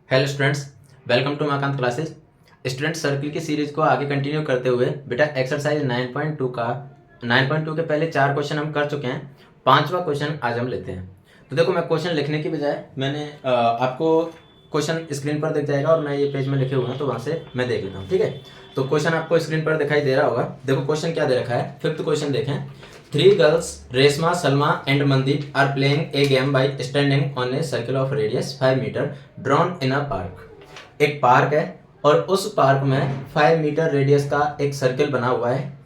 Hello students, welcome to Makant classes. Student circle की series को आगे कंटिन्यू करते हुए बेटा एक्सरसाइज 9.2 के पहले 4 क्वेश्चन हम कर चुके हैं। 5वां क्वेश्चन आज हम लेते हैं। तो देखो, मैं क्वेश्चन लिखने की बजाय मैंने आपको क्वेश्चन स्क्रीन पर दिख जाएगा और मैं ये पेज में लिखे हुए हैं तो वहाँ से मैं देख लेता हूँ, ठीक है। तो क्वेश्चन आपको स्क्रीन पर दिखाई दे रहा होगा। देखो क्वेश्चन क्या दे रखा है। 5th क्वेश्चन देखें। 3 girls, Reshma, Salma and Mandeep are playing a game by standing on a circle of radius 5 meter drawn in a park। एक पार्क है और उस पार्क में 5 मीटर रेडियस का एक सर्किल बना हुआ है।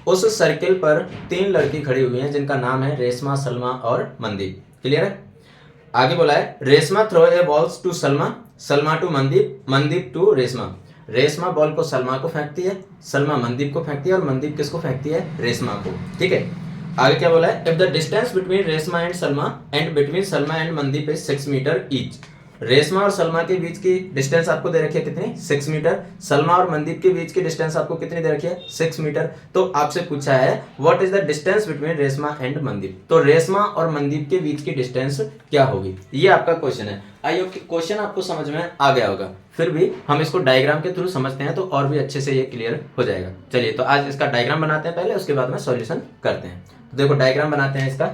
उस सर्किल पर 3 लड़की खड़ी हुई हैं जिनका नाम है रेशमा, सलमा और मनदीप। क्लियर है। आगे बोला है Reshma throw a balls to Salma, Salma to Mandeep, Mandeep to Reshma. Reshma ball को सलमा को फेंकती है, सलमा मनदीप को फेंकती है और मनदीप किसको फेंकती है? रेशमा को। ठीक है। आगे क्या बोला है? If the distance between Reshma and Salma and between Salma and Mandeep is 6 metre each. Reshma और सलमा के बीच की डिस्टेंस आपको दे रखी है कितनी? 6 मीटर। सलमा और मनदीप के बीच की डिस्टेंस आपको कितनी दे रखी है? 6 मीटर। तो आपसे पूछा है what is the distance between Reshma and Mandeep. तो रेशमा और मनदीप के बीच की डिस्टेंस क्या होगी, ये आपका क्वेश्चन है। आई होप कि क्वेश्चन आपको समझ में आ गया होगा। फिर भी हम इसको डायग्राम के थ्रू समझते हैं तो और भी अच्छे से ये क्लियर हो जाएगा। चलिए, तो आज इसका डायग्राम बनाते हैं पहले, उसके बाद में सॉल्यूशन करते हैं। तो देखो डायग्राम बनाते हैं इसका।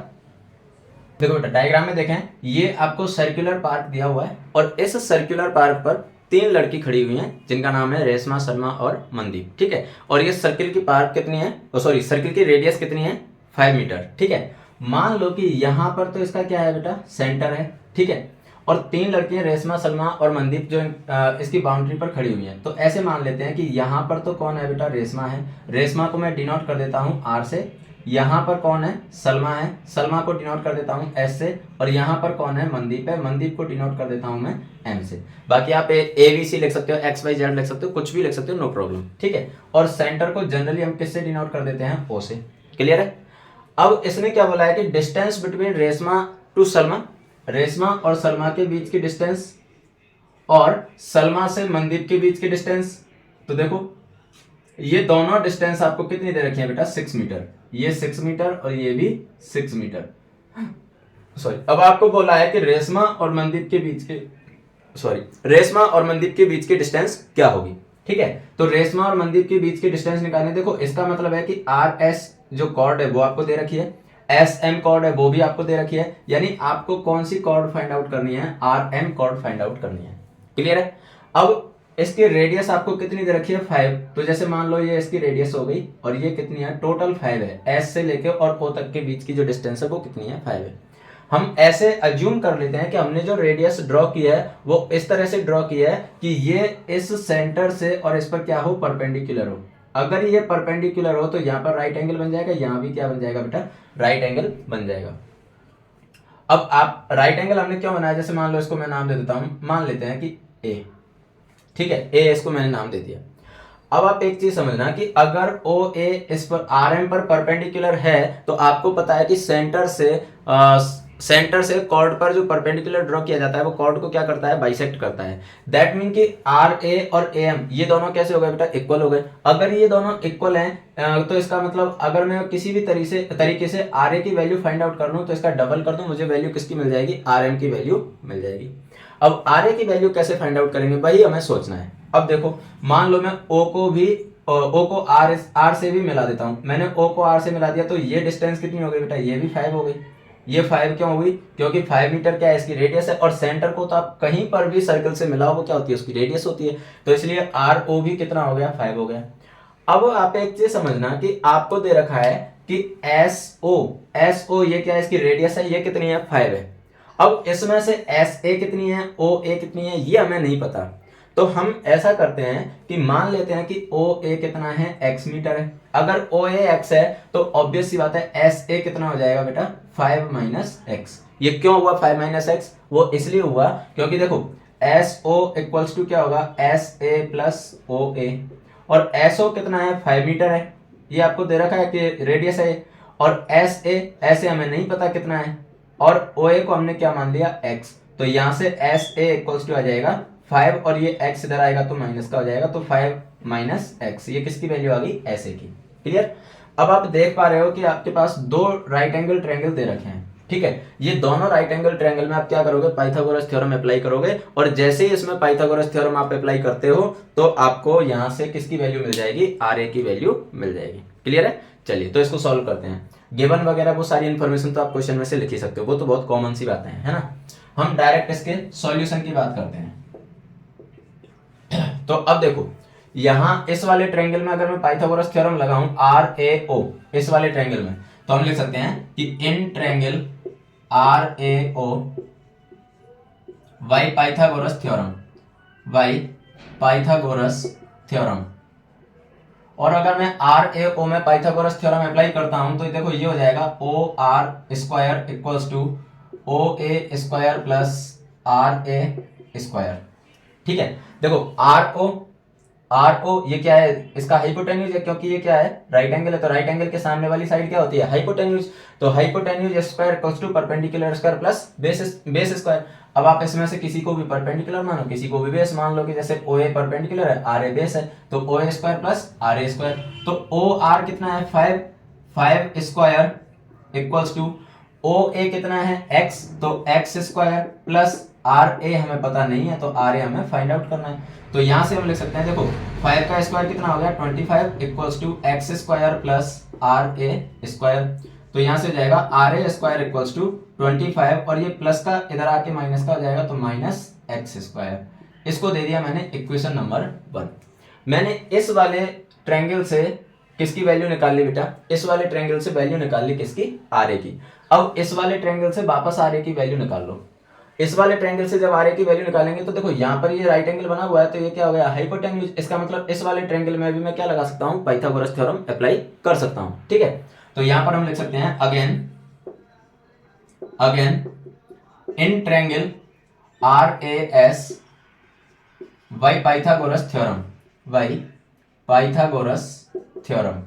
देखो बेटा, डायग्राम में देखें, ये आपको सर्कुलर पार्क दिया हुआ है और इस सर्कुलर पार्क पर 3 लड़की खड़ी हुई हैं जिनका नाम है रेशमा, सलमा और मनदीप। ठीक है। और ये सर्किल की पार्क कितनी है, सर्किल की रेडियस कितनी है? 5 मीटर। ठीक है। मान लो कि यहां पर तो इसका क्या है बेटा? सेंटर है। ठीक है। और 3 लड़कियां रेशमा, सलमा और मनदीप जो इसकी बाउंड्री पर खड़ी हुई हैं। तो ऐसे मान लेते हैं कि यहाँ पर तो कौन है बेटा? रेशमा है। रेशमा को मैं डिनोट कर देता हूँ आर से। यहाँ पर कौन है? सलमा है। सलमा को डिनोट कर देता हूँ एस से। और यहाँ पर कौन है? मनदीप है। मनदीप को डिनोट कर देता हूँ मैं एम से। बाकी आप ए बी सी लिख सकते हो, एक्स वाई जेड लिख सकते हो, कुछ भी लिख सकते हो, नो प्रॉब्लम। ठीक है। और सेंटर को जनरली हम किससे डिनोट कर देते हैं? ओ से। क्लियर है। अब इसने क्या बोला है कि distance between Reshma to Salma, Reshma और सलमा के बीच की डिस्टेंस और सलमा से मनदीप के बीच की डिस्टेंस। तो देखो ये दोनों डिस्टेंस आपको कितनी दे रखी है बेटा? 6 मीटर। ये 6 मीटर और ये भी 6 मीटर। सॉरी, अब आपको बोला है कि रेशमा और मनदीप के बीच के रेशमा और मनदीप के बीच की डिस्टेंस क्या होगी। ठीक है। तो रेशमा और मनदीप के बीच की डिस्टेंस निकालने, देखो इसका मतलब है कि आर एस जो कॉर्ड है वो आपको दे रखी है, एस एम कॉर्ड है वो भी आपको दे रखी है। यानी आपको कौन सी कॉर्ड फाइंड आउट करनी है? R M chord find out करनी है। क्लियर है। अब इसकी रेडियस आपको कितनी दे रखी है? 5। तो जैसे मान लो ये इसकी रेडियस हो गई और ये कितनी है? टोटल 5 है। एस से लेके और ओ तक के बीच की जो डिस्टेंस है वो कितनी है? 5 है। हम ऐसे अज्यूम कर लेते हैं कि हमने जो रेडियस ड्रॉ किया है वो इस तरह से ड्रॉ किया है कि ये इस सेंटर से और इस पर क्या हो? परपेंडिकुलर हो। अगर ये परपेंडिकुलर हो तो यहाँ पर राइट एंगल बन जाएगा, यहाँ भी क्या बन जाएगा बेटा? राइट एंगल बन जाएगा। अब आप राइट एंगल हमने क्यों बनाया? जैसे मान लो इसको मैं नाम दे देता हूं, मान लेते हैं कि ए। ठीक है, ए इसको मैंने नाम दे दिया। अब आप एक चीज समझना कि अगर ओ ए इस पर आर एम पर परपेंडिकुलर है तो आपको पता है कि सेंटर से कॉर्ड पर जो परपेंडिकुलर ड्रॉ किया जाता है वो कॉर्ड को क्या करता है? बाइसेक्ट करता है। दैट मीन कि आर ए और ए एम ये दोनों कैसे हो गए बेटा? इक्वल हो गए। अगर ये दोनों इक्वल हैं तो इसका मतलब अगर मैं किसी भी तरीके से आर ए की वैल्यू फाइंड आउट कर लूं तो इसका डबल कर दूं, मुझे वैल्यू किसकी मिल जाएगी? आर एम की वैल्यू मिल जाएगी। अब आर ए की वैल्यू कैसे फाइंड आउट करेंगे वही हमें सोचना है। अब देखो, मान लो मैं ओ को आर से भी मिला देता हूं। मैंने ओ को आर से मिला दिया तो ये डिस्टेंस कितनी हो गई बेटा? ये भी 5 हो गई। ये 5 क्यों हुई? क्योंकि 5 मीटर क्या है? इसकी रेडियस है। और सेंटर को तो आप कहीं पर भी सर्कल से मिलाओ वो क्या होती है? उसकी रेडियस होती है। तो इसलिए आर ओ भी कितना हो गया? 5 हो गया। अब आप एक चीज समझना कि आपको दे रखा है कि एस ओ ये क्या है? इसकी रेडियस है। ये कितनी है? 5 है। अब इसमें से एस ए कितनी है, ओ ए कितनी है, ये हमें नहीं पता। तो हम ऐसा करते हैं कि मान लेते हैं कि ओ ए कितना है? x मीटर है। अगर ओ ए एक्स है तो ऑब्वियस सी बात है एस ए कितना हो जाएगा बेटा? 5 माइनस एक्स। ये क्यों हुआ 5 माइनस एक्स? वो इसलिए हुआ क्योंकि देखो एस ओ इक्वल्स टू क्या होगा? एस ए प्लस ओ ए। और एस ओ कितना है? 5 मीटर है। ये आपको दे रखा है कि रेडियस है। और एस ए हमें नहीं पता कितना है। और ओ ए को हमने क्या मान लिया? x। तो यहां से एस ए इक्वल्स टू आ जाएगा 5 और ये x इधर आएगा तो माइनस का हो जाएगा। तो 5 माइनस एक्स, ये किसकी वैल्यू आ गई? एस ए की। क्लियर। अब आप देख पा रहे हो कि आपके पास 2 राइट एंगल ट्रायंगल दे रखे हैं। ठीक है, ये दोनों राइट एंगल ट्रायंगल में आप क्या करोगे, पाइथागोरस थ्योरम अप्लाई करोगे, और जैसे ही इसमें पाइथागोरस थ्योरम आप अप्लाई करते हो तो आपको यहां से किसकी वैल्यू मिल जाएगी, आर ए की वैल्यू मिल जाएगी। क्लियर है, चलिए तो इसको सॉल्व करते हैं। गिवन वगैरह वो सारी इन्फॉर्मेशन तो आप क्वेश्चन में से लिख ही सकते हो, वो तो बहुत कॉमन सी बातें हैं, है ना। हम डायरेक्ट इसके सॉल्यूशन की बात करते हैं। तो अब देखो यहां इस वाले ट्रायंगल में अगर मैं पाइथागोरस थ्योरम लगाऊं आर ए ओ, इस वाले ट्रायंगल में, तो हम लिख सकते हैं कि in triangle R A O by Pythagoras theorem, by Pythagoras theorem. और अगर मैं आर ए ओ में पाइथागोरस थ्योरम अप्लाई करता हूं तो देखो ये हो जाएगा O R square equals to O A square plus R A square. ठीक है, देखो आर ओ ये क्या है, इसका हाइपोटेन्यूज है, क्योंकि ये क्या है, राइट एंगल है, तो राइट एंगल के सामने वाली साइड क्या होती है, हाइपोटेन्यूज। तो hypotenuse square equals to perpendicular square plus base square. अब आप इसमें से किसी को भी परपेंडिकुलर मानो, किसी को भी बेस मान लो, कि जैसे ओ ए परपेंडिकुलर है, आर ए बेस है, तो O A square plus R A square. तो ओ आर कितना है, 5 square equals to O A कितना है, x, तो x square plus R A हमें पता नहीं है, तो आर ए हमें फाइंड आउट करना है। तो यहां से हम लिख सकते हैं, देखो 5 का स्क्वायर कितना हो गया, 25 equals to x square plus R A square. तो यहां से हो जाएगा R A square equals to 25, और ये प्लस का इधर आके माइनस का हो जाएगा, तो माइनस एक्स स्क्वायर। इसको दे दिया मैंने इक्वेशन नंबर 1। मैंने इस वाले ट्रायंगल से किसकी वैल्यू निकाल ली बेटा, इस वाले ट्रायंगल से वैल्यू निकाल ली किसकी, आर ए की। अब इस वाले ट्रायंगल से वापस आर ए की वैल्यू निकाल लो। इस वाले ट्रायंगल से जब आर ए की वैल्यू निकालेंगे तो देखो यहाँ पर ये राइट एंगल बना हुआ है, तो ये क्या हो गया, हाइपोटेन्यूज। इसका मतलब इस वाले ट्रायंगल में भी मैं क्या लगा सकता हूँ, पाइथागोरस थ्योरम अप्लाई कर सकता हूँ। ठीक है, तो यहां पर हम लिख सकते हैं again in triangle R A S by Pythagoras theorem, by Pythagoras theorem.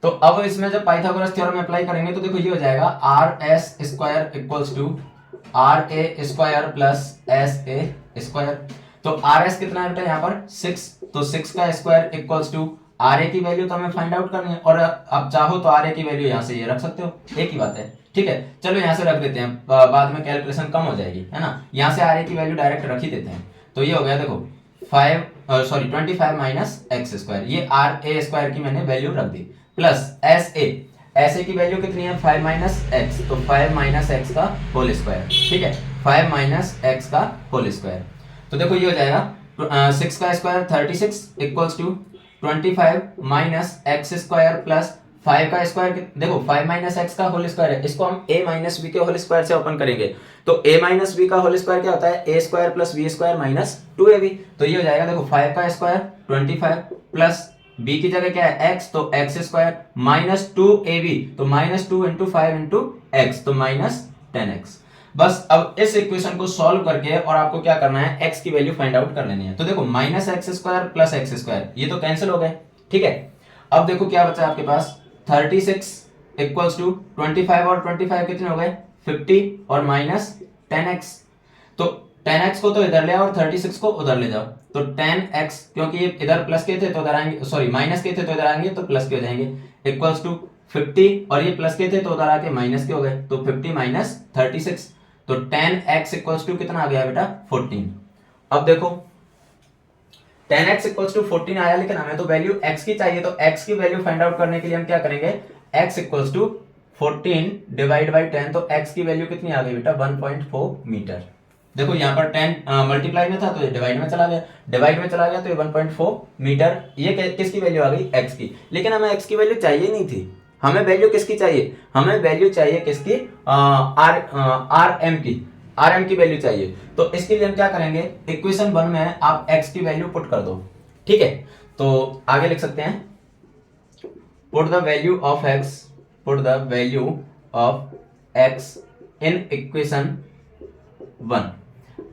तो अब इसमें जब पाइथागोरस थ्योरम अप्लाई करेंगे तो देखो ये हो जाएगा R S square equals to R A square plus S A square. तो आर एस कितना है बेटा यहाँ पर 6, तो 6 का square equals to R A की वैल्यू तो हमें फाइंड आउट करनी है, और अब चाहो तो आर ए की वैल्यू यहाँ से ये रख सकते हो, एक ही बात है। ठीक है, चलो यहाँ से रख देते हैं, बाद में कैलकुलेशन कम हो जाएगी, है ना। यहाँ से आर ए की वैल्यू डायरेक्ट रख ही देते हैं। तो ये हो गया देखो 25 माइनस एक्स स्क्वायर, ये आर ए स्क्वायर की मैंने वैल्यू रख दी, प्लस एस ए की वैल्यू कितनी है, 5 माइनस एक्स, तो 5 माइनस एक्स का होल स्क्वायर। ठीक है, 5 माइनस एक्स का होल स्क्वायर। तो देखो ये हो जाएगा 6 का square 36 equals to 25 minus x square plus 5 का स्क्वायर, देखो 5 माइनस एक्स का होल स्क्वायर है, इसको हम a माइनस बी के होल स्क्वायर से ओपन करेंगे। तो a माइनस बी का होल स्क्वायर क्या होता है, a square plus B square minus 2ab। तो ये हो जाएगा देखो 5 का स्क्वायर 25 प्लस b की जगह क्या है x, तो x स्क्वायर माइनस 2ab, तो माइनस 2 इंटू 5 इंटू एक्स, तो माइनस 10x। बस अब इस इक्वेशन को सॉल्व करके और आपको क्या करना है, x की वैल्यू फाइंड आउट कर लेनी है। तो देखो minus x square plus x square ये तो कैंसिल हो गए। ठीक है, अब देखो क्या बचा आपके पास, 36 इक्वल्स टू 25 और 25 कितने हो गए 50 और माइनस 10x। तो 10x को तो इधर ले आओ और 36 को उधर ले जाओ, तो 10x, क्योंकि ये इधर प्लस के थे तो उधर आएंगे, सॉरी माइनस के थे तो इधर आएंगे, तो प्लस के हो जाएंगे, इक्वल्स टू 50, और ये प्लस के थे तो उधर आके माइनस के हो गए, तो 50 माइनस 36, तो 10x इक्वल्स टू कितना आ गया बेटा 14। अब देखो 10x इक्वल्स टू 14 आया, लेकिन हमें तो वैल्यू x की चाहिए, तो x की वैल्यू फाइंड आउट करने के लिए हम क्या करेंगे, x equals to 14 divide by 10, तो x की वैल्यू कितनी आ गई बेटा 1.4 मीटर। देखो यहाँ पर 10 मल्टीप्लाई में था तो ये डिवाइड में चला गया, डिवाइड में चला गया तो ये 1.4 मीटर, ये किसकी वैल्यू आ गई x की। लेकिन हमें x की वैल्यू चाहिए नहीं थी, हमें वैल्यू किसकी चाहिए, हमें वैल्यू चाहिए किसकी, आर एम की वैल्यू चाहिए। तो इसके लिए हम क्या करेंगे, इक्वेशन 1 में आप x की वैल्यू पुट कर दो। ठीक है, तो आगे लिख सकते हैं put the value of x in equation 1।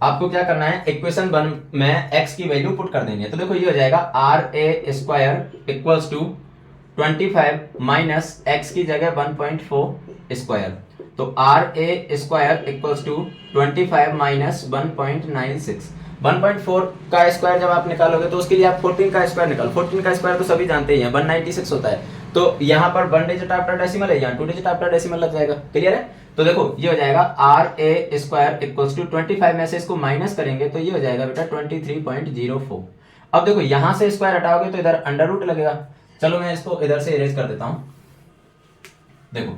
आपको क्या करना है, इक्वेशन 1 में x की वैल्यू पुट कर देनी है। तो देखो ये हो जाएगा R A square equals to 25 minus x की जगह 1.4 स्क्वायर, तो R A square equals to 25 minus 1.96। 1.4 का स्क्वायर जब आप निकालोगे तो उसके लिए आप 14 का स्क्वायर निकालो, 14 का स्क्वायर तो सभी जानते ही हैं 196 होता है, तो यहाँ पर 1 डिजिट आफ्टर डेसिमल है, यहाँ 2 डिजिट आफ्टर डेसिमल लग जाएगा। क्लियर है? तो देखो ये हो जाएगा RA² इक्वल्स टू 25 में से इसको माइनस करेंगे तो ये हो जाएगा बेटा 23.04। अब देखो यहां से स्क्वायर हटाओगे तो इधर अंडर रूट लगेगा। चलो मैं इसको इधर से इरेज कर देता हूं। देखो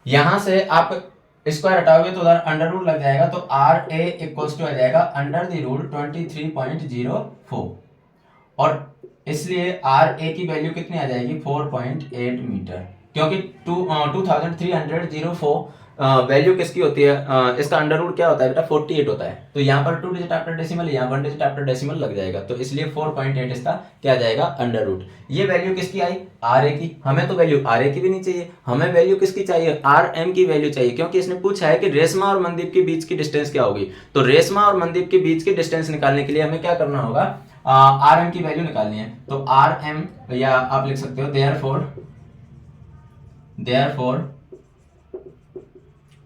यहां से आप स्क्वायर हटाओगे तो उधर अंडर रूट लग जाएगा, तो RA इक्वल्स टू आ जाएगा अंडर द रूट 23.04 और इसलिए RA की वैल्यू कितनी आ जाएगी 4.8 मीटर, क्योंकि 2304 वैल्यू किसकी होती है, इसका अंडर रूट क्या होता है बेटा 48 होता है। तो यहाँ पर 2 डिजिट आफ्टर डेसिमल, यहाँ 1 डिजिट आफ्टर डेसिमल लग जाएगा, तो इसलिए 4.8 इसका क्या आ जाएगा अंडर रूट। ये वैल्यू किसकी आई RA की। हमें तो वैल्यू RA की भी नहीं चाहिए, हमें वैल्यू किसकी चाहिए RM की वैल्यू चाहिए, क्योंकि इसने पूछा है कि रेशमा और मनदीप के बीच की डिस्टेंस क्या होगी। तो रेशमा और मनदीप के बीच की डिस्टेंस निकालने के लिए हमें क्या करना होगा, RM की वैल्यू निकालनी है। तो RM या आप लिख सकते हो therefore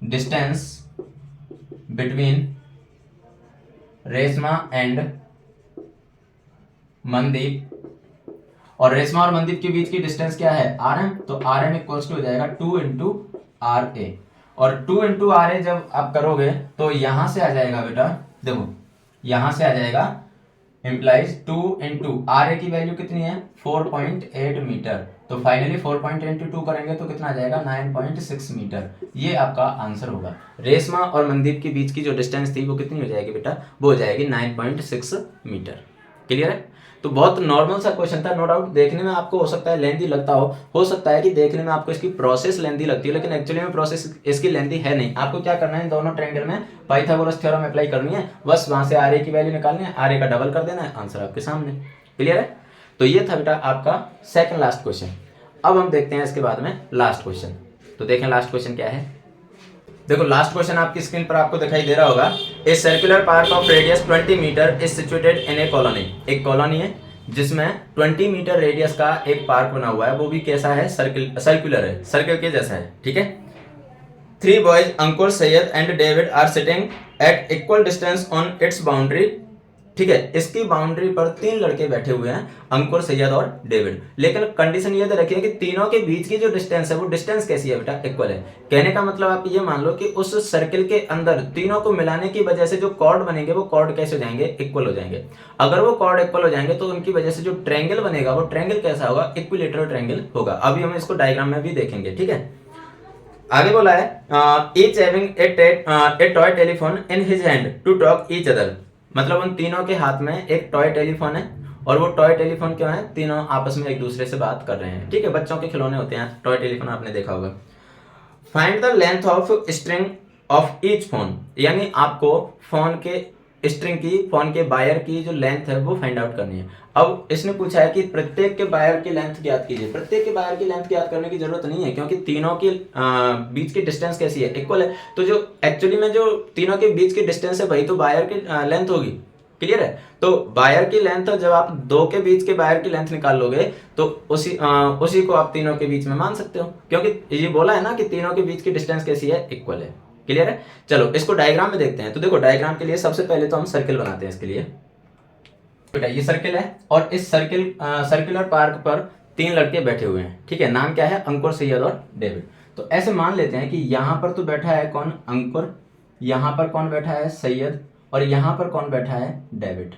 distance between Reshma and Mandeep, और रेशमा और मनदीप के बीच की डिस्टेंस क्या है RM, तो RM इक्वल्स टू हो जाएगा 2 इंटू RA, और 2 इंटू RA जब आप करोगे तो यहां से आ जाएगा बेटा, देखो यहां से आ जाएगा इम्प्लाइज 2 इंटू RA की वैल्यू कितनी है 4.8 मीटर, तो फाइनली 4.8 इंटू 2 करेंगे तो कितना आ जाएगा 9.6 मीटर। ये आपका आंसर होगा। रेशमा और मनदीप के बीच की जो डिस्टेंस थी वो कितनी हो जाएगी बेटा, वो हो जाएगी 9.6 मीटर। क्लियर है? तो बहुत नॉर्मल सा क्वेश्चन था, नो डाउट देखने में आपको हो सकता है लेंथी लगता हो सकता है कि देखने में आपको इसकी प्रोसेस लेंथी लगती है, लेकिन एक्चुअली में प्रोसेस इसकी लेंथी है नहीं। आपको क्या करना है, दोनों ट्रायंगल में पाइथागोरस थ्योरम अप्लाई करनी है, बस वहां से RA की वैल्यू निकालनी है, RA का डबल कर देना है, आंसर आपके सामने। क्लियर है? तो ये था बेटा आपका सेकंड लास्ट क्वेश्चन। अब हम देखते हैं इसके बाद में लास्ट क्वेश्चन। तो देखें लास्ट क्वेश्चन क्या है। देखो लास्ट क्वेश्चन आपकी स्क्रीन पर आपको दिखाई दे रहा होगा, a circular park of radius 20 metre is situated in a colony. एक कॉलोनी है जिसमें 20 मीटर रेडियस का एक पार्क बना हुआ है, वो भी कैसा है, सर्कुलर है, सर्कल के जैसा है। ठीक है। 3 boys Ankur, Syed and David are sitting at equal distance on its boundary. ठीक है, इसकी बाउंड्री पर 3 लड़के बैठे हुए हैं, अंकुर, सैयद और डेविड। लेकिन कंडीशन ये रखिए कि तीनों के बीच की जो डिस्टेंस है वो डिस्टेंस कैसी है बेटा, इक्वल है। कहने का मतलब आप ये मान लो कि उस सर्किल के अंदर तीनों को मिलाने की वजह से जो कॉर्ड बनेंगे वो कॉर्ड कैसे हो जाएंगे, इक्वल हो जाएंगे। अगर वो कॉर्ड इक्वल हो जाएंगे तो उनकी वजह से जो ट्रायंगल बनेगा वो ट्रायंगल कैसा होगा, इक्विलेटरल ट्रायंगल होगा। अभी हम इसको डायग्राम में भी देखेंगे। ठीक है, आगे बोला है each having a toy telephone in his hand to talk each other. मतलब उन तीनों के हाथ में एक टॉय टेलीफोन है, और वो टॉय टेलीफोन क्यों है, तीनों आपस में एक दूसरे से बात कर रहे हैं। ठीक है, बच्चों के खिलौने होते हैं टॉय टेलीफोन, आपने देखा होगा। Find the length of string of each phone, यानी आपको फोन के स्ट्रिंग की, फोन के वायर की जो लेंथ है वो फाइंड आउट करनी है। अब इसने पूछा है कि प्रत्येक के वायर की लेंथ ज्ञात कीजिए। प्रत्येक के वायर की लेंथ ज्ञात करने की जरूरत नहीं है, क्योंकि तीनों के बीच की डिस्टेंस कैसी है, इक्वल है। तो जो एक्चुअली में जो तीनों के बीच की डिस्टेंस है वही तो वायर की लेंथ होगी। क्लियर है? तो वायर की लेंथ, जब आप दो के बीच के वायर की लेंथ निकाल लोगे तो उसी को आप तीनों के बीच में मान सकते हो, क्योंकि ये बोला है ना कि तीनों के बीच की डिस्टेंस कैसी है, इक्वल है। क्लियर है? चलो इसको डायग्राम में देखते हैं। तो देखो डायग्राम के लिए सबसे पहले तो हम सर्किल बनाते हैं। इसके लिए बेटा ये सर्किल है, और इस सर्कुलर पार्क पर 3 लड़के बैठे हुए हैं। ठीक है, नाम क्या है, अंकुर, सैयद और डेविड। तो ऐसे मान लेते हैं कि यहां पर तो बैठा है कौन, अंकुर, यहां पर कौन बैठा है, सैयद, और यहां पर कौन बैठा है, डेविड।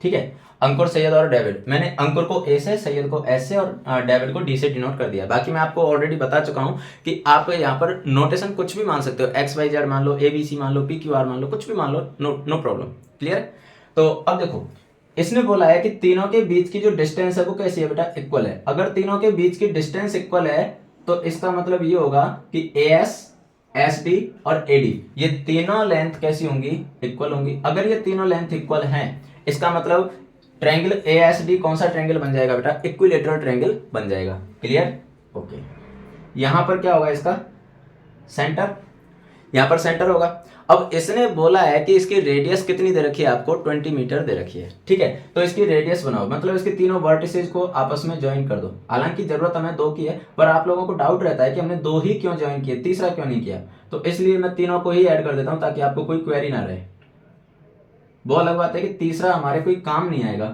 ठीक है, अंकुर, सैयद और डेविड। मैंने अंकुर को ए से, सैयद को एस से और डेविड को डी से डिनोट कर दिया। बाकी मैं आपको ऑलरेडी बता चुका हूं कि आप यहाँ पर नोटेशन कुछ भी मान सकते हो, XYZ मान लो, ABC मान लो, PQR मान लो, कुछ भी मान लो, नो प्रॉब्लम। क्लियर? तो अब देखो इसने बोला है कि तीनों के बीच की जो डिस्टेंस है वो कैसी है बेटा, इक्वल है। अगर तीनों के बीच की डिस्टेंस इक्वल है तो इसका मतलब ये होगा कि AS, SD और AD ये तीनों लेंथ कैसी होंगी, इक्वल होंगी। अगर ये तीनों लेंथ इक्वल हैं, इसका मतलब ट्रायंगल ASD कौन सा ट्रायंगल बन जाएगा बेटा, इक्विलेटरल ट्रायंगल बन जाएगा। क्लियर? ओके, यहां पर क्या होगा, इसका सेंटर, यहां पर सेंटर होगा। अब इसने बोला है कि इसकी रेडियस कितनी दे रखी है आपको, 20 मीटर दे रखी है। ठीक है, तो इसकी रेडियस बनाओ, मतलब इसके तीनों वर्टिसेज को आपस में ज्वाइन कर दो। हालांकि जरूरत हमें 2 की है, पर आप लोगों को डाउट रहता है कि हमने 2 ही क्यों ज्वाइन किए, तीसरा क्यों नहीं किया। तो इसलिए मैं तीनों को ही ऐड कर देता हूं ताकि आपको कोई क्वेरी ना रहे। वो अलग बात है कि तीसरा हमारे कोई काम नहीं आएगा,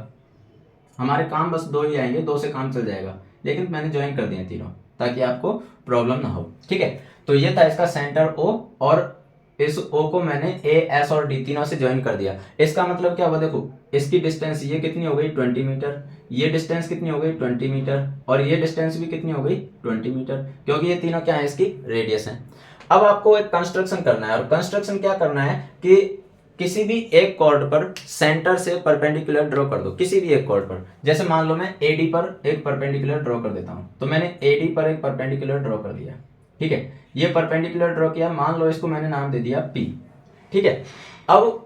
हमारे काम बस 2 ही आएंगे, 2 से काम चल जाएगा, लेकिन मैंने ज्वाइन कर दिए तीनों ताकि आपको प्रॉब्लम ना हो। ठीक है, तो ये था इसका सेंटर O, और इस O को मैंने A, S और D तीनों से ज्वाइन कर दिया। इसका मतलब क्या हुआ, देखो इसकी डिस्टेंस ये कितनी हो गई 20 मीटर, ये डिस्टेंस कितनी हो गई 20 मीटर, और ये डिस्टेंस भी कितनी हो गई 20 मीटर, क्योंकि ये तीनों क्या है, इसकी रेडियस है। अब आपको एक कंस्ट्रक्शन करना है, और कंस्ट्रक्शन क्या करना है कि किसी भी एक कॉर्ड पर सेंटर से परपेंडिकुलर ड्रॉ कर दो, किसी भी एक कॉर्ड पर। जैसे मान लो मैं AD पर एक परपेंडिकुलर ड्रॉ कर देता हूं, तो मैंने AD पर एक परपेंडिकुलर ड्रॉ कर दिया। ठीक है, ये परपेंडिकुलर ड्रॉ किया, मान लो इसको मैंने नाम दे दिया P। ठीक है, अब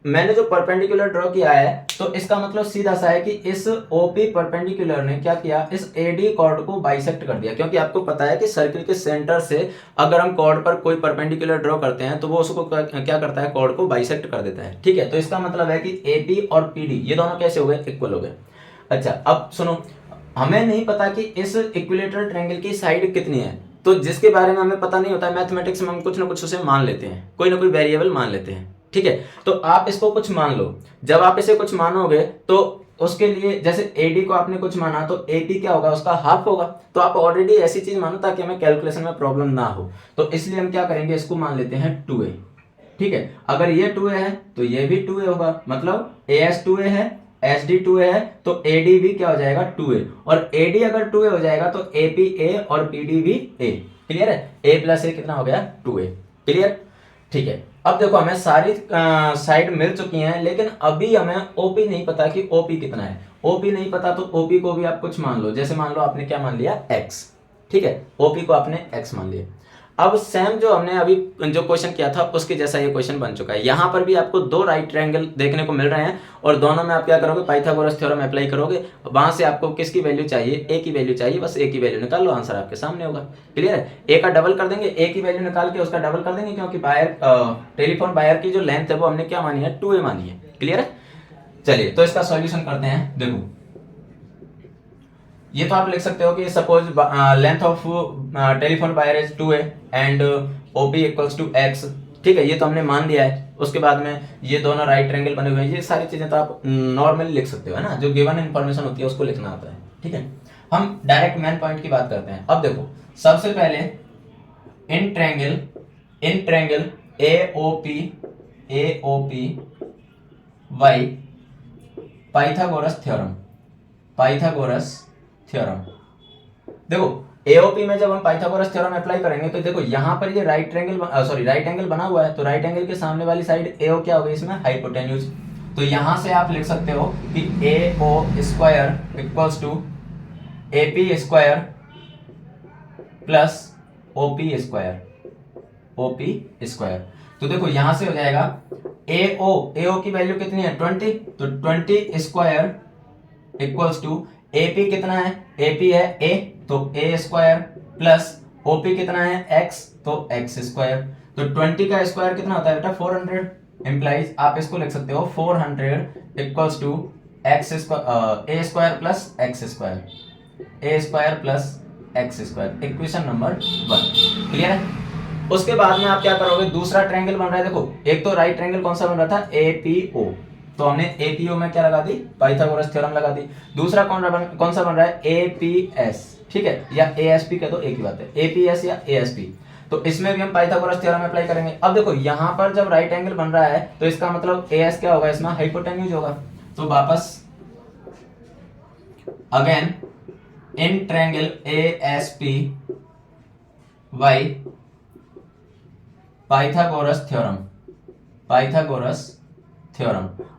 मैंने जो परपेंडिकुलर ड्रॉ किया है, तो इसका मतलब सीधा सा है कि इस OP परपेंडिकुलर ने क्या किया, इस AD कॉर्ड को बाइसेक्ट कर दिया। क्योंकि आपको पता है कि सर्किल के सेंटर से अगर हम कॉर्ड पर कोई परपेंडिकुलर ड्रॉ करते हैं तो वो उसको क्या करता है, कॉर्ड को बाइसेक्ट कर देता है। ठीक है, तो इसका मतलब है कि AP और PD ये दोनों कैसे हो गए, इक्वल हो गए। अच्छा, अब सुनो, हमें नहीं पता कि इस इक्विलेटरल ट्रायंगल की साइड कितनी है, तो जिसके बारे में हमें पता नहीं होता है, मैथमेटिक्स में हम कुछ ना कुछ उसे मान लेते हैं, कोई ना कोई वेरिएबल मान लेते हैं। ठीक है, तो आप इसको कुछ मान लो। जब आप इसे कुछ मानोगे तो उसके लिए, जैसे AD को आपने कुछ माना तो AP क्या होगा, उसका हाफ होगा। तो आप ऑलरेडी ऐसी चीज मानो ताकि हमें कैलकुलेशन में प्रॉब्लम ना हो। तो इसलिए हम क्या करेंगे, इसको मान लेते हैं 2A। ठीक है, अगर ये 2A है तो ये भी 2A होगा, मतलब AS 2A है, SD 2A है, तो AD भी क्या हो जाएगा 2A, और AD अगर 2A हो जाएगा तो AP A और PD भी A। क्लियर है, A प्लस A कितना हो गया 2A। क्लियर, ठीक है। अब देखो हमें सारी साइड मिल चुकी हैं, लेकिन अभी हमें OP नहीं पता कि OP कितना है। OP नहीं पता तो OP को भी आप कुछ मान लो, जैसे मान लो आपने क्या मान लिया X। ठीक है, OP को आपने X मान लिया। अब सेम जो हमने अभी जो क्वेश्चन किया था उसके जैसा ये क्वेश्चन बन चुका है। यहाँ पर भी आपको 2 राइट ट्रायंगल देखने को मिल रहे हैं, और दोनों में आप क्या करोगे, पाइथागोरस थ्योरम अप्लाई करोगे। वहां से आपको किसकी वैल्यू चाहिए, A की वैल्यू चाहिए, बस A की वैल्यू निकाल लो, आंसर आपके सामने होगा। क्लियर है, A का डबल कर देंगे, A की वैल्यू निकाल के उसका डबल कर देंगे, क्योंकि वायर टेलीफोन वायर की जो लेंथ है वो हमने क्या मानी है, 2A मानी है। क्लियर है, चलिए तो इसका सॉल्यूशन करते हैं। देखो ये तो आप लिख सकते हो कि suppose length of telephone wire is 2A and OP equals to X। ठीक है, ये तो हमने मान लिया है। उसके बाद में ये दोनों राइट ट्रायंगल बने हुए हैं, ये सारी चीजें तो आप नॉर्मली लिख सकते हो, है ना, जो गिवन इन्फॉर्मेशन होती है उसको लिखना होता है। ठीक है, हम डायरेक्ट मेन पॉइंट की बात करते हैं। अब देखो सबसे पहले in triangle AOP Y Pythagoras theorem. देखो AOP में जब हम पाइथागोरस थ्योरम अप्लाई करेंगे तो देखो यहाँ पर ये राइट एंगल बना हुआ है, तो राइट एंगल के सामने वाली साइड AO क्या होगी, इसमें हाइपोटेन्यूज। तो यहां से आप लिख सकते हो कि AO square equals to AP square plus OP square. तो देखो यहां से हो जाएगा AO की वैल्यू कितनी है 20, तो 20 स्क्वायर इक्वल्स टू AP कितना है, AP है A, तो A स्क्वायर प्लस OP कितना है X, तो X स्क्वायर। तो 20 का स्क्वायर कितना होता है बेटा 400, इंप्लाइज आप इसको लिख सकते हो 400 equals to X square A square plus X square, A square plus X square, equation number 1। Clear है, उसके बाद में आप क्या करोगे, दूसरा ट्रायंगल बन रहा है। देखो एक तो राइट ट्रायंगल कौन सा बन रहा था APO, तो हमने APO में क्या लगा दी, पाइथागोरस थ्योरम लगा दी। दूसरा कौन सा बन रहा है APS। ठीक है, या ASP कह दो, एक ही बात है, APS या ASP। तो इसमें भी हम पाइथागोरस थ्योरम अप्लाई करेंगे। अब देखो यहाँ पर जब राइट एंगल बन रहा है तो इसका मतलब AS क्या होगा, इसमें हाइपोटेन्यूज होगा। तो वापस again in triangle ASP Y Pythagoras theorem.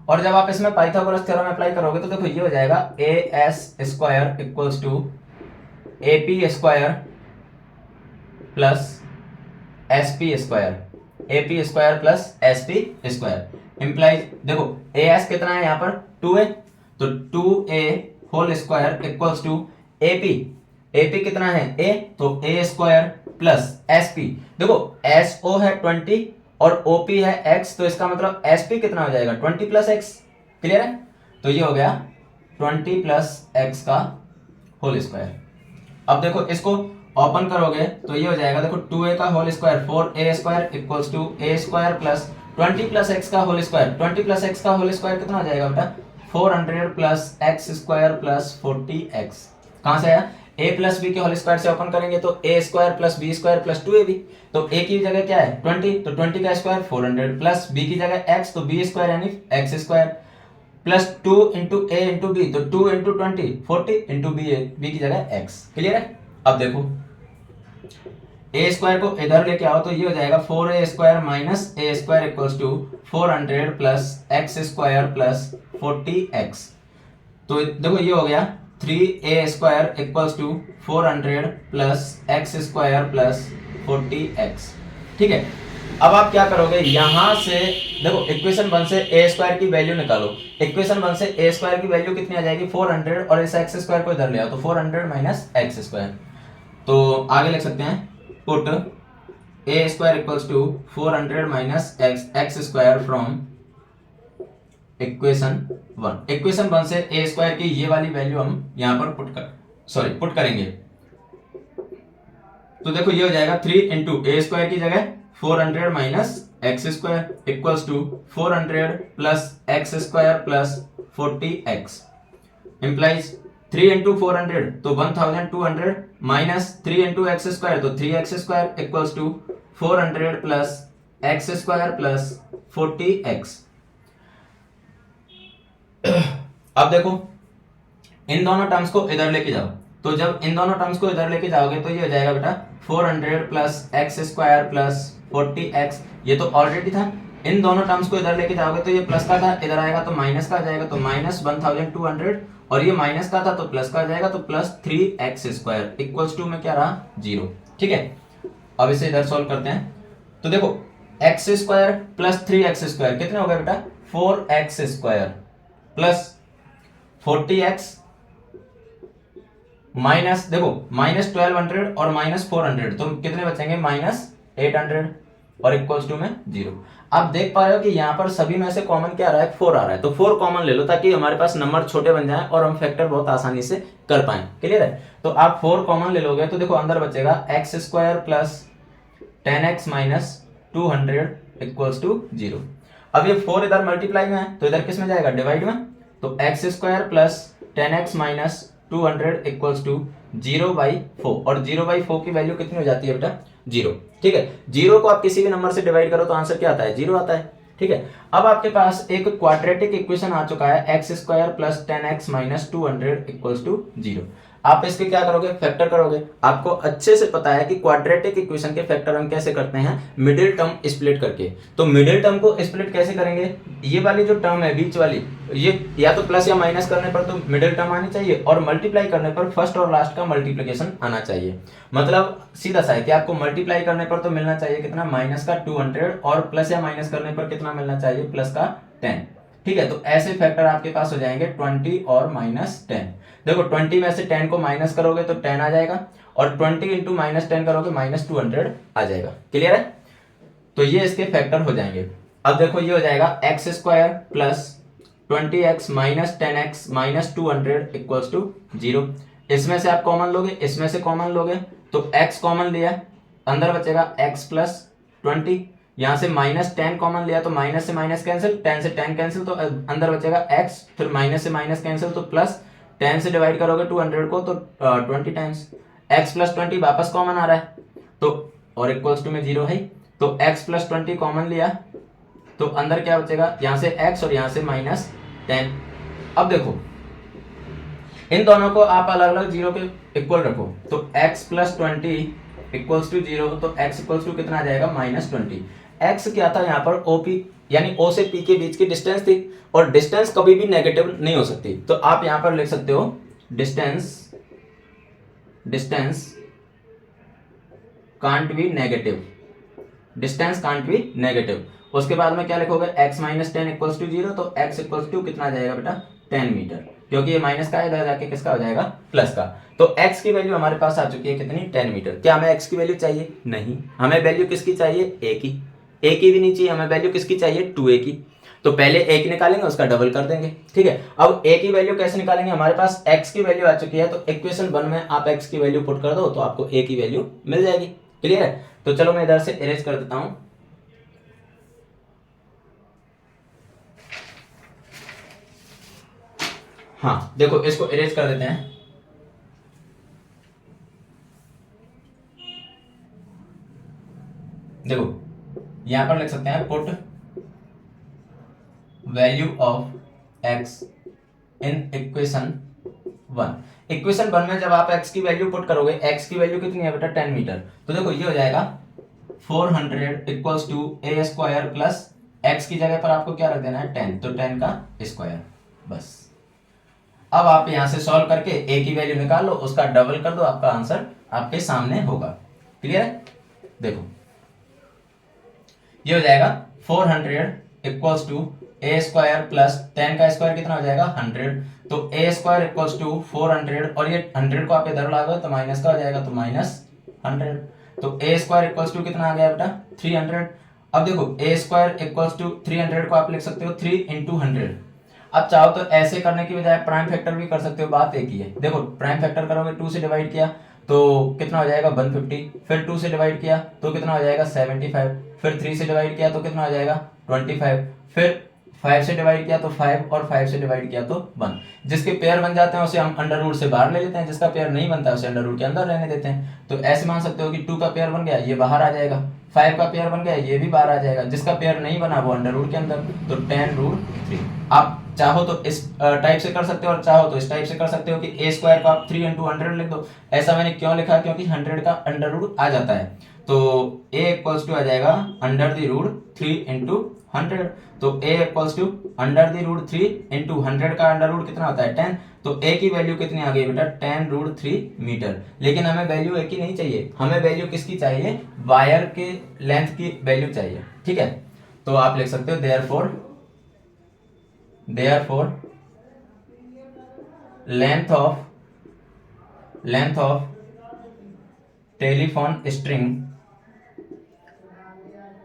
और जब आप इसमें पाइथागोरस थ्योरम अप्लाई करोगे तो देखो ये हो जाएगा AS square equals to AP square plus SP square plus SP square, implies देखो AS कितना है यहाँ पर 2A, तो 2A whole square equals to AP कितना है A, तो A स्क्वायर प्लस SP। देखो SO है 20 और OP है X, तो इसका मतलब SP कितना हो जाएगा 20 प्लस X। क्लियर है, तो ये हो गया 20 प्लस X का होल स्क्वायर। अब देखो इसको ओपन करोगे तो ये हो जाएगा, देखो 2A का whole square 4A square equals to A square plus 20 plus X का होल स्क्वायर। 20 प्लस X का होल स्क्वायर कितना हो जाएगा बेटा 400 plus x square plus 40x। कहां से आया? a प्लस बी के होल स्क्वायर से ओपन करेंगे तो a square plus B square plus 2ab। तो a की जगह क्या है 20, तो 20 का स्क्वायर 400 प्लस b की जगह x, तो b स्क्वायर यानी x स्क्वायर प्लस 2 इंटू ए इंटू बी, तो 2 इंटू 20 40 इंटू बी की जगह x। क्लियर है? अब देखो ए स्क्वायर को इधर लेके आओ तो ये हो जाएगा 4a square minus A square equals to 400 plus x square plus 40x। तो देखो ये हो गया 3a square equals to 400 plus x square plus 40x। ठीक है, अब आप क्या करोगे, यहां से देखो इक्वेशन 1 से a स्क्वायर की वैल्यू निकालो। इक्वेशन 1 से a स्क्वायर की वैल्यू कितनी आ जाएगी 400, और इस एक्स स्क्वायर को इधर ले आओ तो 400 माइनस एक्स स्क्वायर। तो आगे लिख सकते हैं put a square equals to 400 minus x square from equation 1। Equation 1 से a स्क्वायर की ये वाली वैल्यू हम यहां पर पुट करेंगे। तो देखो ये हो जाएगा 3 इंटू ए स्क्वायर की जगह 400 minus x square equals to 400 plus x square plus 40x implies 3 into 400 तो 1200 माइनस 3 इंटू एक्स स्क्वायर तो 3x square equals to 400 plus x square plus 40x। अब देखो इन दोनों टर्म्स को इधर लेके जाओ, तो जब इन दोनों टर्म्स को इधर लेके जाओगे तो ये हो जाएगा बेटा 400 plus x square plus 40x। ये तो ऑलरेडी था। इन दोनों टर्म्स को इधर लेके जाओगे तो ये प्लस का था, इधर आएगा तो माइनस का आ जाएगा, तो माइनस 1200, और ये माइनस का था तो प्लस का आ जाएगा, तो plus 3x square equals to में क्या रहा 0। ठीक है, अब इसे इधर सॉल्व करते हैं। तो देखो x square plus 3x square कितने हो गए बेटा 4x square plus 40x minus देखो माइनस 1200 और माइनस 400, तो कितने बचेंगे माइनस 800 और इक्वल्स टू में 0। आप देख पा रहे हो कि यहाँ पर सभी में से कॉमन क्या आ रहा है 4 आ रहा है, तो 4 कॉमन ले लो ताकि हमारे पास नंबर छोटे बन जाएं और हम फैक्टर बहुत आसानी से कर पाएं। क्लियर है? तो आप 4 कॉमन ले लोगे तो देखो अंदर बचेगा x square plus 10x minus 200 equals to 0। अब ये 4 इधर मल्टीप्लाई में है तो इधर किस में जाएगा डिवाइड में, तो x square plus 10x minus 200 equals to 0/4, और 0/4 की वैल्यू कितनी हो जाती है बेटा 0। ठीक है, 0 को आप किसी भी नंबर से डिवाइड करो तो आंसर क्या आता है 0 आता है। ठीक है, अब आपके पास एक क्वाड्रेटिक इक्वेशन आ चुका है x square plus 10x minus 200 equals to 0। आप इसके क्या करोगे फैक्टर करोगे। आपको अच्छे से पता है कि क्वाड्रेटिक इक्वेशन के फैक्टर हम कैसे करते हैं मिडिल टर्म स्प्लिट करके। तो मिडिल टर्म को स्प्लिट कैसे करेंगे, ये वाली जो टर्म है बीच वाली, ये या तो प्लस या माइनस करने पर तो मिडिल टर्म आनी चाहिए, और मल्टीप्लाई करने पर फर्स्ट और लास्ट का मल्टीप्लिकेशन आना चाहिए। मतलब सीधा सा है कि आपको मल्टीप्लाई करने पर तो मिलना चाहिए कितना माइनस का 200, और प्लस या माइनस करने पर कितना मिलना चाहिए प्लस का 10। ठीक है, तो ऐसे फैक्टर आपके पास हो जाएंगे 20 और माइनस 10। देखो 20 में से 10 को माइनस करोगे तो 10 आ जाएगा, और 20 इंटू माइनस 10 करोगे माइनस 200 आ जाएगा। क्लियर है? तो ये इसके फैक्टर हो जाएंगे। अब देखो ये हो जाएगा x square plus 20x minus 10x minus 200 equals to 0। इसमें से आप कॉमन लोगे, इसमें से कॉमन लोगे, तो x कॉमन लिया, अंदर बचेगा x प्लस 20, यहां से माइनस 10 कॉमन लिया तो माइनस से माइनस कैंसिल, 10 से 10 कैंसिल, तो अंदर बचेगा x, फिर माइनस से माइनस कैंसिल, तो प्लस 10 से डिवाइड करोगे 200 को तो 20 टाइम्स x प्लस 20 वापस कॉमन आ रहा है, तो और इक्वल्स टू में 0 है, तो x प्लस 20 कॉमन लिया तो अंदर क्या बचेगा, यहां से x और यहां से माइनस 10। अब देखो इन दोनों को आप अलग अलग 0 के इक्वल रखो, तो x प्लस 20 इक्वल्स टू 0, तो x इक्वल्स टू कितना आ जाएगा माइनस 20। x क्या था यहाँ पर OP यानी O से P के बीच की डिस्टेंस थी, और डिस्टेंस कभी भी नेगेटिव नहीं हो सकती, तो आप यहां पर लिख सकते हो distance can't be negative, distance can't be negative. उसके बाद में क्या लिखोगे x माइनस 10 इक्वल्स टू 0, तो x इक्वल्स टू कितना आ जाएगा बेटा 10 मीटर, क्योंकि ये माइनस का है, इधर जाके किसका हो जाएगा प्लस का। तो x की वैल्यू हमारे पास आ चुकी है कितनी 10 मीटर। क्या हमें x की वैल्यू चाहिए? नहीं, हमें वैल्यू किसकी चाहिए a की। a की भी नहीं चाहिए, हमें वैल्यू किसकी चाहिए 2a की। तो पहले a की निकालेंगे उसका डबल कर देंगे। ठीक है, अब a की वैल्यू कैसे निकालेंगे, हमारे पास x की वैल्यू आ चुकी है, तो इक्वेशन 1 में आप x की वैल्यू पुट कर दो तो आपको a की वैल्यू मिल जाएगी। क्लियर है? तो चलो मैं इधर से इरेज कर देता हूं। हाँ देखो इसको इरेज कर देते हैं। देखो यहां पर लिख सकते हैं put value of x in equation 1। Equation 1 में जब आप x की वैल्यू पुट करोगे, x की वैल्यू कितनी है बेटा 10 मीटर, तो देखो ये हो जाएगा 400 equals to A square plus x की जगह पर आपको क्या रख देना है 10, तो 10 का स्क्वायर बस। अब आप यहां से सॉल्व करके a की वैल्यू निकाल लो, उसका डबल कर दो, आपका आंसर आपके सामने होगा। क्लियर है? देखो ये हो जाएगा 400 equals to A square plus 10 का स्क्वायर कितना हो जाएगा 100, तो ए स्क्वायर इक्वल्स टू 400 और ये 100 को आप इधर लागो तो माइनस का हो जाएगा, तो माइनस 100, तो ए स्क्वायर इक्वल्स टू कितना आ गया बेटा 300। अब देखो ए स्क्वायर इक्वल्स टू 300 को आप लिख सकते हो 3 इंटू 100। अब चाहो तो ऐसे करने की बजाय प्राइम फैक्टर भी कर सकते हो, बात एक ही है। देखो प्राइम फैक्टर करोगे 2 से डिवाइड किया तो कितना हो जाएगा 150, फिर 2 से डिवाइड किया तो कितना हो जाएगा 75, फिर 3 से डिवाइड किया तो कितना हो जाएगा 25, फिर 5 से डिवाइड किया तो 5 और 5 से डिवाइड किया तो 1। जिसके पेयर बन जाते हैं उसे हम अंडर रूट से बाहर ले लेते हैं, जिसका पेयर नहीं बनता उसे अंडर रूट के अंदर रहने देते हैं। तो ऐसे मान सकते हो कि 2 का पेयर बन गया ये बाहर आ जाएगा, 5 का पेयर बन गया ये भी बाहर आ जाएगा, जिसका पेयर नहीं बना वो अंडर रूट के अंदर, तो 10√3। आप चाहो तो इस टाइप से कर सकते हो और चाहो तो इस टाइप से कर सकते हो कि ए स्क्वायर को आप 3 इंटू 100 लिख दो। ऐसा मैंने क्यों लिखा, क्योंकि 100 का अंडर रूट आ जाता है, तो a इक्वल्स टू आ जाएगा अंडर द रूट 3 इंटू 100, तो a equals to under the root 3 into 100 का अंडर रूट कितना होता है 10, तो a की वैल्यू कितनी आ गई बेटा 10√3 मीटर। लेकिन हमें वैल्यू a की नहीं चाहिए, हमें वैल्यू किसकी चाहिए, वायर के लेंथ की वैल्यू चाहिए। ठीक है, तो आप लिख सकते हो therefore length of telephone string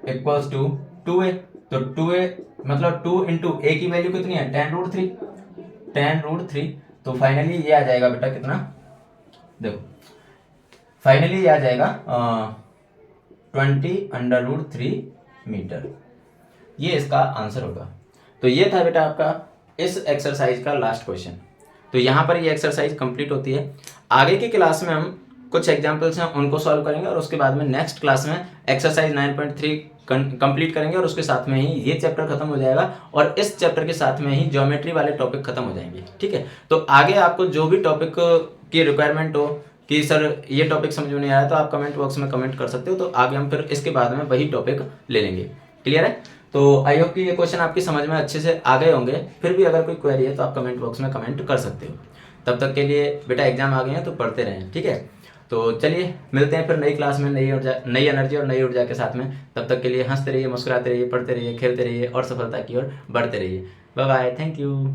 equals to 2a, तो 2a मतलब 2 इंटू ए की वैल्यू कितनी है 10√3, तो फाइनली ये आ जाएगा बेटा कितना, देखो फाइनली ये आ जाएगा 20√3 मीटर, ये इसका आंसर होगा। तो ये था बेटा आपका इस एक्सरसाइज का लास्ट क्वेश्चन। तो यहाँ पर ये एक्सरसाइज कंप्लीट होती है। आगे की क्लास में हम कुछ एग्जाम्पल्स हैं उनको सॉल्व करेंगे और उसके बाद में नेक्स्ट क्लास में एक्सरसाइज 9.3 कंप्लीट करेंगे और उसके साथ में ही ये चैप्टर खत्म हो जाएगा और इस चैप्टर के साथ में ही ज्योमेट्री वाले टॉपिक खत्म हो जाएंगे। ठीक है, तो आगे आपको जो भी टॉपिक की रिक्वायरमेंट हो कि सर ये टॉपिक समझ में नहीं आया, तो आप कमेंट बॉक्स में कमेंट कर सकते हो, तो आगे हम फिर इसके बाद में वही टॉपिक ले लेंगे। क्लियर है? तो आई होप कि ये क्वेश्चन आपकी समझ में अच्छे से आ गए होंगे। फिर भी अगर कोई क्वेरी है तो आप कमेंट बॉक्स में कमेंट कर सकते हो। तब तक के लिए बेटा एग्जाम आ गए हैं तो पढ़ते रहें। ठीक है, तो चलिए मिलते हैं फिर नई क्लास में नई एनर्जी और नई ऊर्जा के साथ में। तब तक के लिए हंसते रहिए, मुस्कुराते रहिए, पढ़ते रहिए, खेलते रहिए और सफलता की ओर बढ़ते रहिए। Bye bye, thank you.